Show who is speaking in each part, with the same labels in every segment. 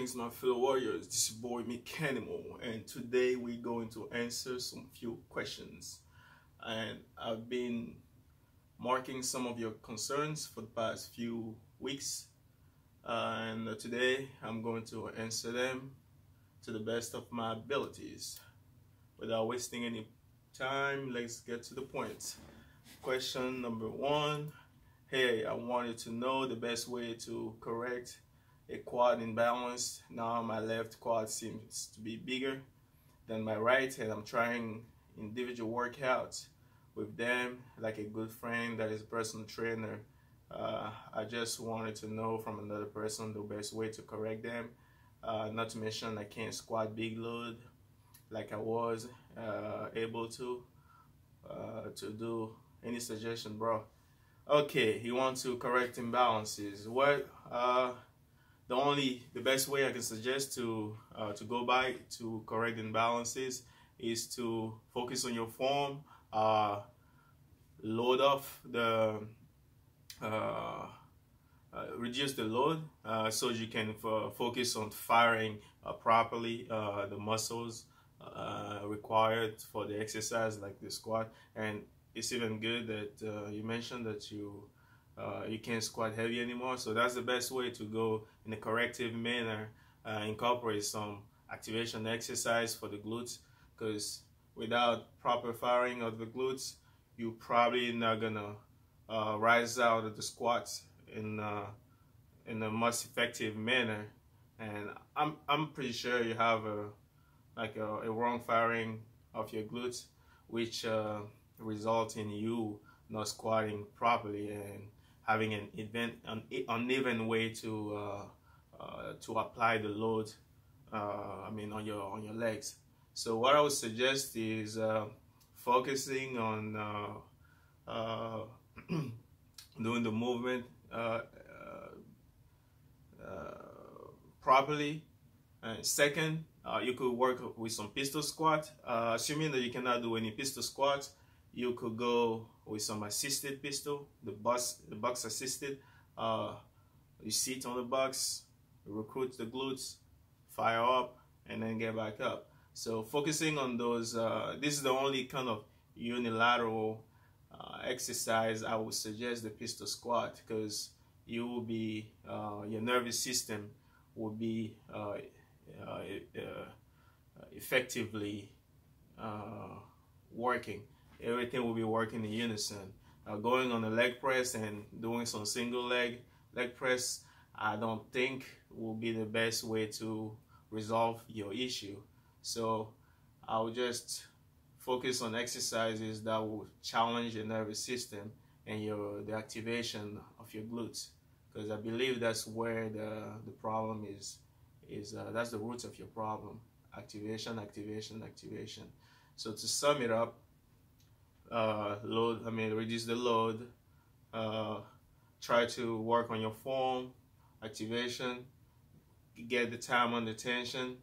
Speaker 1: Greetings, my fellow warriors. This is your boy Meckanimal, and today we're going to answer some few questions. And I've been marking some of your concerns for the past few weeks, and today I'm going to answer them to the best of my abilities. Without wasting any time, let's get to the point. Question number one. Hey, I wanted to know the best way to correct a quad imbalance. Now my left quad seems to be bigger than my right, and I'm trying individual workouts with them like a good friend that is a personal trainer. I just wanted to know from another person the best way to correct them. Not to mention I can't squat big load like I was able to do. Any suggestion, bro? Okay, you want to correct imbalances. What the best way I can suggest to go by to correct imbalances is to focus on your form, load off the reduce the load so you can focus on firing properly the muscles required for the exercise like the squat. And it's even good that you mentioned that you can't squat heavy anymore, so that's the best way to go in a corrective manner. Incorporate some activation exercise for the glutes, because without proper firing of the glutes, you're probably not gonna rise out of the squats in a most effective manner. And I'm pretty sure you have a wrong firing of your glutes, which result in you not squatting properly and having an uneven way to apply the load. On your legs. So what I would suggest is focusing on doing the movement properly. And second, you could work with some pistol squat. Assuming that you cannot do any pistol squats, you could go with some assisted pistol, the box assisted. You sit on the box, recruit the glutes, fire up, and then get back up. So focusing on those, this is the only kind of unilateral exercise I would suggest the pistol squat, because you will be your nervous system will be effectively working. Everything will be working in unison. Going on a leg press and doing some single leg press, I don't think will be the best way to resolve your issue. So I'll just focus on exercises that will challenge your nervous system and the activation of your glutes, because I believe that's where the problem is. That's the roots of your problem. Activation. So to sum it up, reduce the load, try to work on your form, activation, get the time under tension,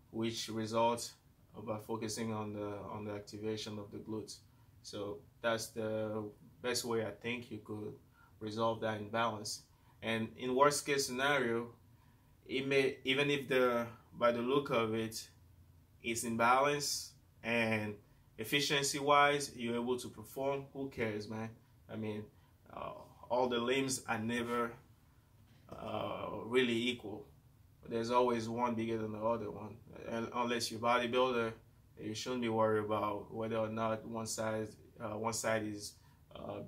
Speaker 1: which results by focusing on the activation of the glutes. So that's the best way I think you could resolve that imbalance. And in worst case scenario, it may, even if by the look of it, it's imbalanced and efficiency wise you're able to perform, who cares, man? I mean, all the limbs are never really equal. There's always one bigger than the other one, and unless you're a bodybuilder, you shouldn't be worried about whether or not one side is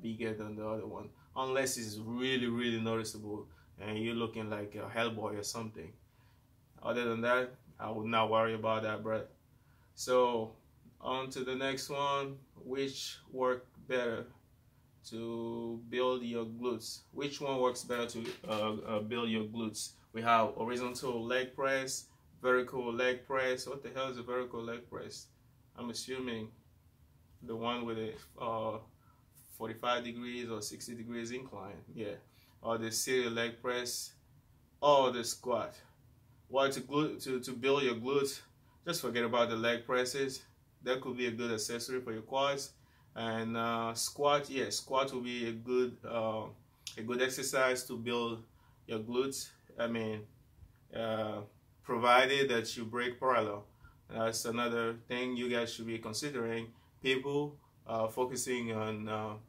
Speaker 1: bigger than the other one, unless it's really noticeable and you're looking like a Hellboy or something. Other than that, I would not worry about that, bro. So on to the next one. Which work better to build your glutes? Which one works better to build your glutes? We have horizontal leg press, vertical leg press. What the hell is a vertical leg press? I'm assuming the one with a 45 degrees or 60 degrees incline. Yeah. Or the seated leg press, or the squat. Well, to build your glutes, just forget about the leg presses. That could be a good accessory for your quads. And squat, yeah, squat will be a good exercise to build your glutes. I mean, provided that you break parallel. That's another thing you guys should be considering. People focusing on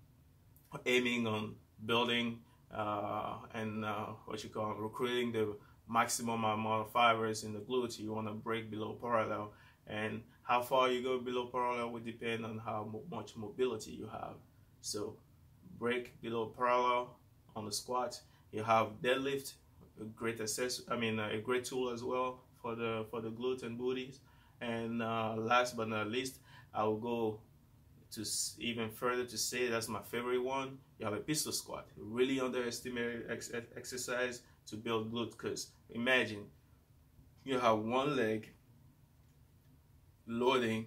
Speaker 1: aiming on building and what you call recruiting the maximum amount of fibers in the glutes. You want to break below parallel, and how far you go below parallel will depend on how much mobility you have. So break below parallel on the squat. You have deadlift, a great a great tool as well for the glutes and booties. And last but not least, I will go to even further to say that's my favorite one. You have a pistol squat, really underestimated exercise to build glute. Because imagine you have one leg loading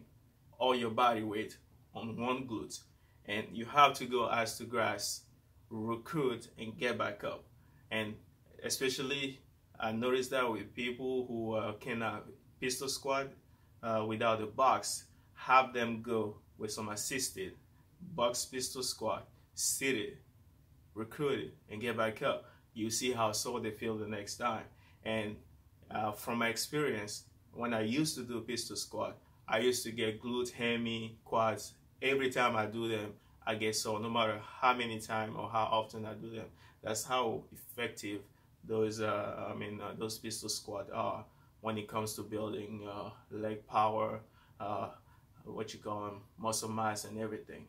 Speaker 1: all your body weight on one glute, and you have to go ass to grass, recruit, and get back up. And especially I noticed that with people who cannot pistol squat without a box, have them go with some assisted box pistol squat, seated, recruited, and get back up. You see how sore they feel the next time. And from my experience, when I used to do pistol squat, I used to get glute, hammy, quads. Every time I do them, I get sore, no matter how many times or how often I do them. That's how effective those pistol squat are when it comes to building leg power, muscle mass and everything.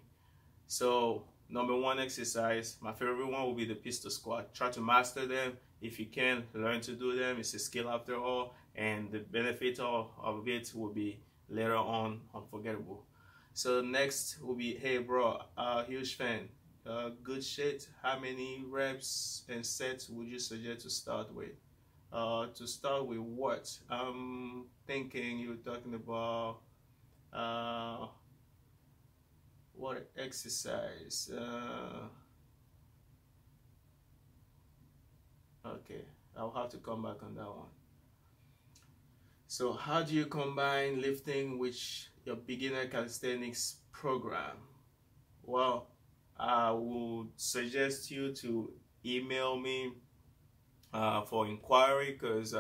Speaker 1: So number one exercise, my favorite one will be the pistol squat. Try to master them. If you can, learn to do them. It's a skill after all, and the benefit of it will be later on unforgettable. So next will be, hey bro, huge fan, good shit. How many reps and sets would you suggest to start with? To start with what? I'm thinking you were talking about what exercise? Okay, I'll have to come back on that one. So how do you combine lifting with your beginner calisthenics program? Well, I would suggest you to email me for inquiry, because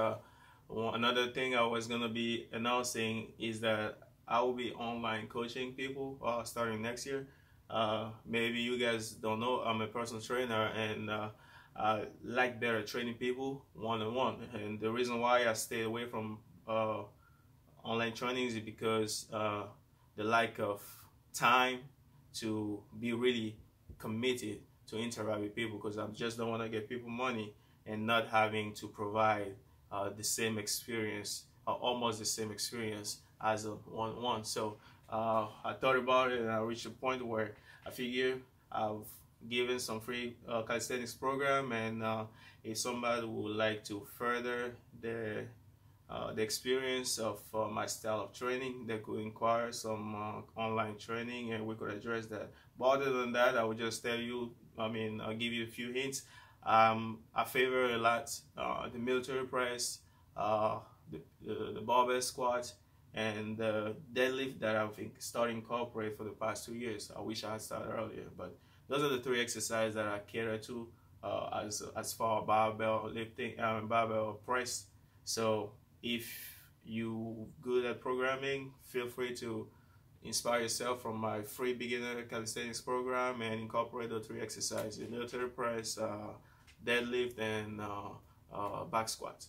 Speaker 1: another thing I was going to be announcing is that I will be online coaching people starting next year. Maybe you guys don't know, I'm a personal trainer, and I like better training people one-on-one. And the reason why I stay away from online trainings is because the lack of time to be really committed to interact with people, because I just don't want to get people money and not having to provide the same experience, almost the same experience as a one-on-one. So I thought about it, and I reached a point where I figure I've given some free calisthenics program, and if somebody would like to further the experience of my style of training, they could inquire some online training, and we could address that. But other than that, I would just tell you, I'll give you a few hints. I favor a lot the military press, the barbell squat, and the deadlift that I've started incorporate for the past 2 years. I wish I had started earlier, but those are the three exercises that I cater to as far as barbell lifting and barbell press. So if you good at programming, feel free to inspire yourself from my free beginner calisthenics program and incorporate the three exercises: military press, deadlift, and back squat.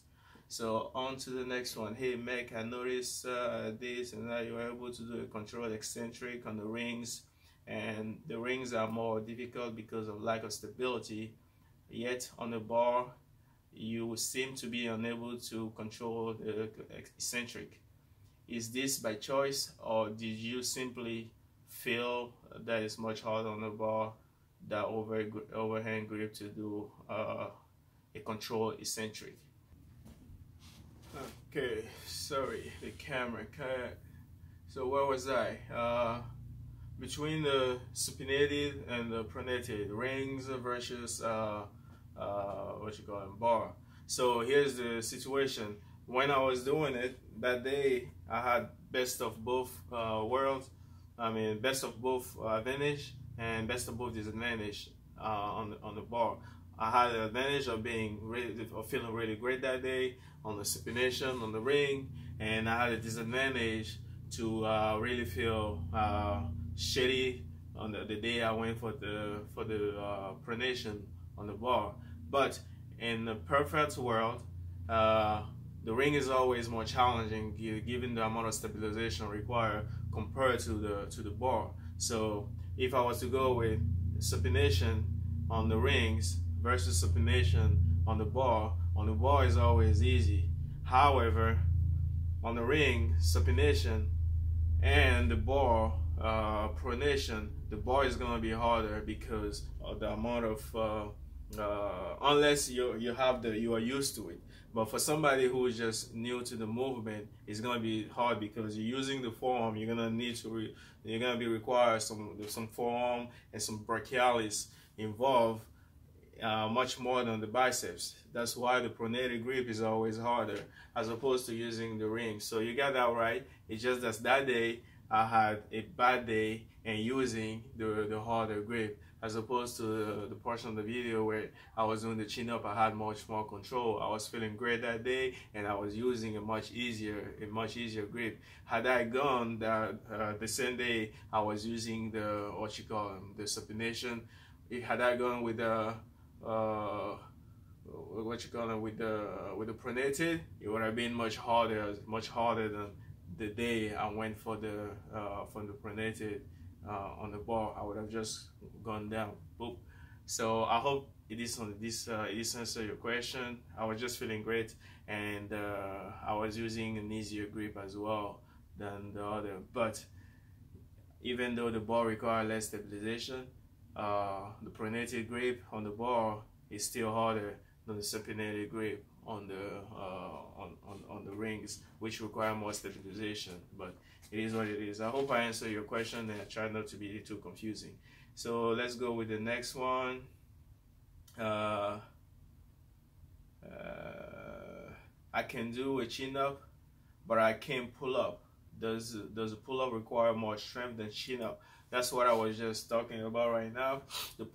Speaker 1: So on to the next one. Hey Meg, I noticed this and that you were able to do a controlled eccentric on the rings, and the rings are more difficult because of lack of stability, yet on the bar you seem to be unable to control the eccentric. Is this by choice, or did you simply feel that it's much harder on the bar, that overhand grip, to do a controlled eccentric? Okay, sorry, the camera cut. So where was I? Between the supinated and the pronated, rings versus bar. So here's the situation. When I was doing it that day, I had best of both worlds. Best of both advantage and best of both disadvantage on the bar. I had the advantage of feeling really great that day on the supination on the ring, and I had a disadvantage to really feel shitty on the day I went for the pronation on the bar. But in the perfect world, the ring is always more challenging given the amount of stabilization required compared to the bar. So if I was to go with supination on the rings versus supination on the bar is always easy. However, on the ring, supination and the bar pronation, the bar is going to be harder because of the amount of unless you are used to it. But for somebody who is just new to the movement, it's going to be hard because you're using the forearm. You're going to be required some forearm and some brachialis involved much more than the biceps. That's why the pronated grip is always harder as opposed to using the ring. So you got that right. It's just that day I had a bad day and using the harder grip, as opposed to the portion of the video where I was doing the chin up. I had much more control. I was feeling great that day, and I was using a much easier grip. Had I gone the same day I was using the the supination, had I gone with the with the pronated, it would have been much harder than the day I went for the pronated on the bar. I would have just gone down. Boop. So I hope it answer your question. I was just feeling great, and I was using an easier grip as well than the other. But even though the bar requires less stabilization, the pronated grip on the bar is still harder than the supinated grip on the rings, which require more stabilization. But it is what it is. I hope I answered your question, and I tried not to be too confusing. So let's go with the next one. I can do a chin up, but I can't pull up. Does a pull up require more strength than chin up? That's what I was just talking about right now. The